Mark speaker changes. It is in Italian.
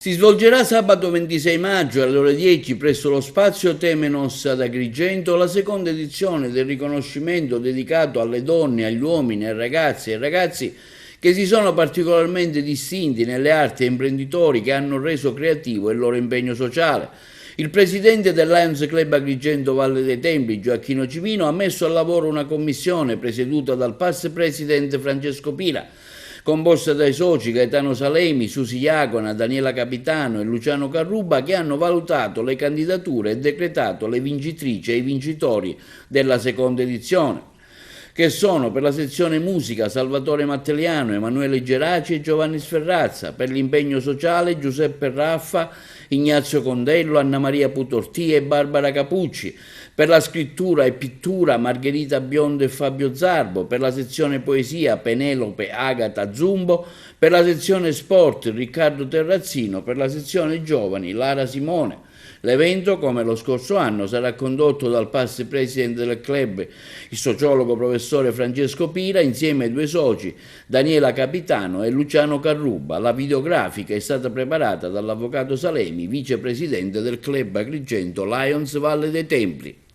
Speaker 1: Si svolgerà sabato 26 maggio alle ore 10 presso lo Spazio Temenos ad Agrigento la seconda edizione del riconoscimento dedicato alle donne, agli uomini, ai ragazzi e ai ragazzi che si sono particolarmente distinti nelle arti e imprenditori che hanno reso creativo il loro impegno sociale. Il presidente del Lions Club Agrigento Valle dei Templi, Gioacchino Cimino, ha messo a lavoro una commissione presieduta dal past presidente Francesco Pila, composta dai soci Gaetano Salemi, Susi Iacona, Daniela Capitano e Luciano Carruba, che hanno valutato le candidature e decretato le vincitrici e i vincitori della seconda edizione, che sono per la sezione musica Salvatore Matteliano, Emanuele Geraci e Giovanni Sferrazza, per l'impegno sociale Giuseppe Raffa, Ignazio Condello, Anna Maria Putorti e Barbara Capucci, per la scrittura e pittura Margherita Biondo e Fabio Zarbo, per la sezione poesia Penelope Agata Zumbo, per la sezione sport Riccardo Terrazzino, per la sezione giovani Lara Simone. L'evento, come lo scorso anno, sarà condotto dal past presidente del club, il sociologo professore Francesco Pira, insieme ai due soci Daniela Capitano e Luciano Carruba. La videografica è stata preparata dall'avvocato Salemi, vicepresidente del club Agrigento Lions Valle dei Templi.